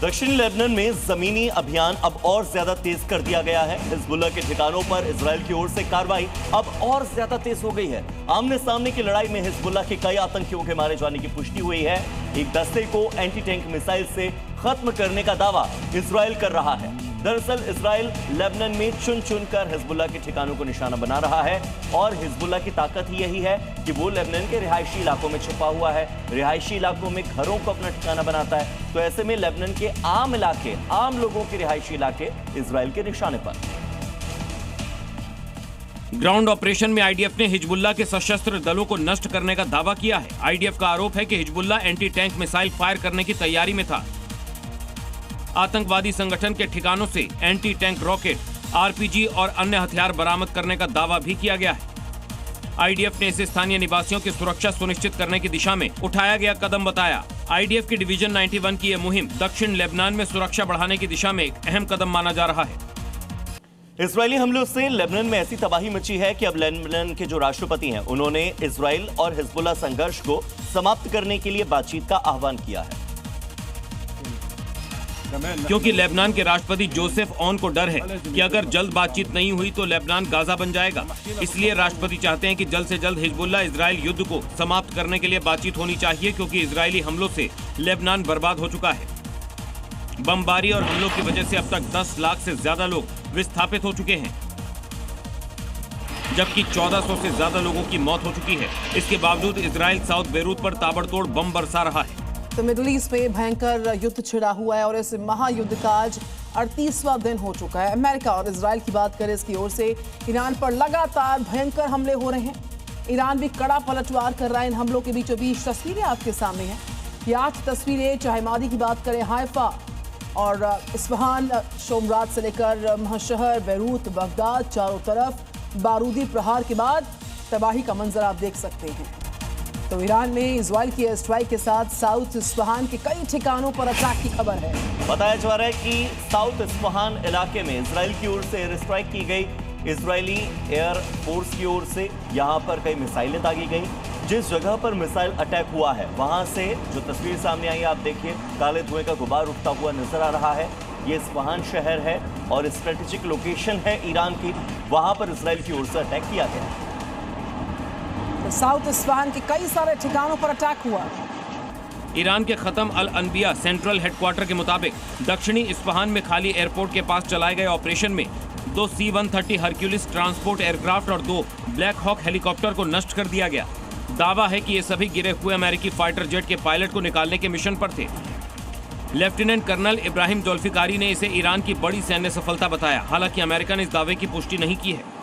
दक्षिणी लेबनान में जमीनी अभियान अब और ज्यादा तेज कर दिया गया है। हिजबुल्लाह के ठिकानों पर इजराइल की ओर से कार्रवाई अब और ज्यादा तेज हो गई है। आमने सामने की लड़ाई में हिजबुल्लाह के कई आतंकियों के मारे जाने की पुष्टि हुई है। एक दस्ते को एंटी टैंक मिसाइल से खत्म करने का दावा इजराइल कर रहा है। दरअसल इजराइल लेबनान में चुन चुनकर हिजबुल्लाह के ठिकानों को निशाना बना रहा है और हिजबुल्लाह की ताकत ही यही है कि वो लेबनान के रिहायशी इलाकों में छुपा हुआ है, रिहायशी इलाकों में घरों को अपना ठिकाना बनाता है। तो ऐसे में लेबनान के आम इलाके, आम लोगों के रिहायशी इलाके इजराइल के निशाने पर। ग्राउंड ऑपरेशन में आईडीएफ ने हिजबुल्लाह के सशस्त्र दलों को नष्ट करने का दावा किया है। आईडीएफ का आरोप है कि Hezbollah anti tank missile fire करने की तैयारी में था। आतंकवादी संगठन के ठिकानों से एंटी टैंक रॉकेट, आरपीजी और अन्य हथियार बरामद करने का दावा भी किया गया है। आईडीएफ ने इसे स्थानीय निवासियों की सुरक्षा सुनिश्चित करने की दिशा में उठाया गया कदम बताया। आईडीएफ की डिवीजन 91 की यह मुहिम दक्षिण लेबनान में सुरक्षा बढ़ाने की दिशा में एक अहम कदम माना जा रहा है। इजरायली हमलों से लेबनान में ऐसी तबाही मची है कि अब लेबनान के जो राष्ट्रपति हैं, उन्होंने इजराइल और हिजबुल्लाह संघर्ष को समाप्त करने के लिए बातचीत का आह्वान किया है। क्योंकि लेबनान के राष्ट्रपति जोसेफ ऑन को डर है कि अगर जल्द बातचीत नहीं हुई तो लेबनान गाजा बन जाएगा। इसलिए राष्ट्रपति चाहते हैं कि जल्द से जल्द हिजबुल्लाह इजराइल युद्ध को समाप्त करने के लिए बातचीत होनी चाहिए, क्योंकि इजरायली हमलों से लेबनान बर्बाद हो चुका है। बमबारी और हमलों की वजह से अब तक 10 लाख से ज्यादा लोग विस्थापित हो चुके हैं, जबकि 1400 से ज्यादा लोगों की मौत हो चुकी है। इसके बावजूद इजराइल साउथ बेरूत पर ताबड़तोड़ बम बरसा रहा है। तो मिडिल ईस्ट में भयंकर युद्ध छिड़ा हुआ है और इस महायुद्ध का आज 38वां दिन हो चुका है। अमेरिका और इजराइल की बात करें, इसकी ओर से ईरान पर लगातार भयंकर हमले हो रहे हैं। ईरान भी कड़ा पलटवार कर रहा है। इन हमलों के बीचों बीच तस्वीरें आपके सामने हैं। ये 8 तस्वीरें, चाहे मादी की बात करें, हाइफा और इस्फहान, शोमरात से लेकर महशहर, बेरूत, बगदाद, चारों तरफ बारूदी प्रहार के बाद तबाही का मंजर आप देख सकते हैं। तो ईरान में इजराइल की एयर स्ट्राइक के साथ साउथ इस्फहान के कई ठिकानों पर अटैक की खबर है। बताया जा रहा है कि साउथ इस्फहान इलाके में इजराइल की ओर से एयर स्ट्राइक की गई। इजरायली एयर फोर्स की ओर से यहां पर कई मिसाइलें दागी गई। जिस जगह पर मिसाइल अटैक हुआ है, वहां से जो तस्वीर सामने आई, आप देखिए, काले धुएं का गुबार उठता हुआ नजर आ रहा है। ये इस्फहान शहर है और स्ट्रेटेजिक लोकेशन है ईरान की, वहां पर इजराइल की ओर से अटैक किया गया। साउथ इस्फहान के कई सारे ठिकानों पर अटैक हुआ। ईरान के खत्म अल अनबिया सेंट्रल हेडक्वार्टर के मुताबिक दक्षिणी इस्फहान में खाली एयरपोर्ट के पास चलाए गए ऑपरेशन में 2 C-130 हरक्यूलिस ट्रांसपोर्ट एयरक्राफ्ट और 2 ब्लैक हॉक हेलीकॉप्टर को नष्ट कर दिया गया। दावा है कि ये सभी गिरे हुए अमेरिकी फाइटर जेट के पायलट को निकालने के मिशन पर थे। लेफ्टिनेंट कर्नल इब्राहिम जुल्फिकारी ने इसे ईरान की बड़ी सैन्य सफलता बताया। हालांकि अमेरिका ने इस दावे की पुष्टि नहीं की है।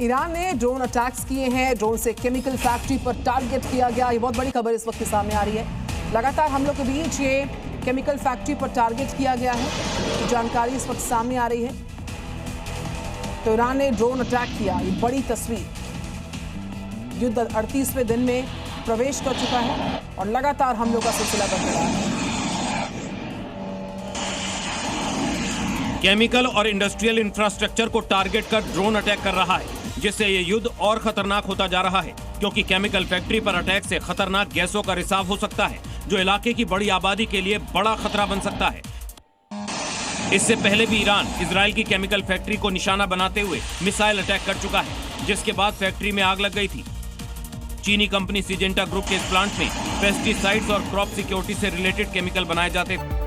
ईरान ने ड्रोन अटैक्स किए हैं। ड्रोन से केमिकल फैक्ट्री पर टारगेट किया गया। ये बहुत बड़ी खबर इस वक्त सामने आ रही है। लगातार हमलों के बीच ये केमिकल फैक्ट्री पर टारगेट किया गया है, जानकारी इस वक्त सामने आ रही है। तो ईरान ने ड्रोन अटैक किया। ये बड़ी तस्वीर। युद्ध 38वें दिन में प्रवेश कर चुका है और लगातार हमलों का सिलसिला बढ़ रहा है। केमिकल और इंडस्ट्रियल इंफ्रास्ट्रक्चर को टारगेट कर ड्रोन अटैक कर रहा है, जिससे ये युद्ध और खतरनाक होता जा रहा है, क्योंकि केमिकल फैक्ट्री पर अटैक से खतरनाक गैसों का रिसाव हो सकता है, जो इलाके की बड़ी आबादी के लिए बड़ा खतरा बन सकता है। इससे पहले भी ईरान इजराइल की केमिकल फैक्ट्री को निशाना बनाते हुए मिसाइल अटैक कर चुका है, जिसके बाद फैक्ट्री में आग लग गई थी। चीनी कंपनी सिजेंटा ग्रुप के इस प्लांट में पेस्टिसाइड्स और क्रॉप सिक्योरिटी से रिलेटेड केमिकल बनाए जाते थे।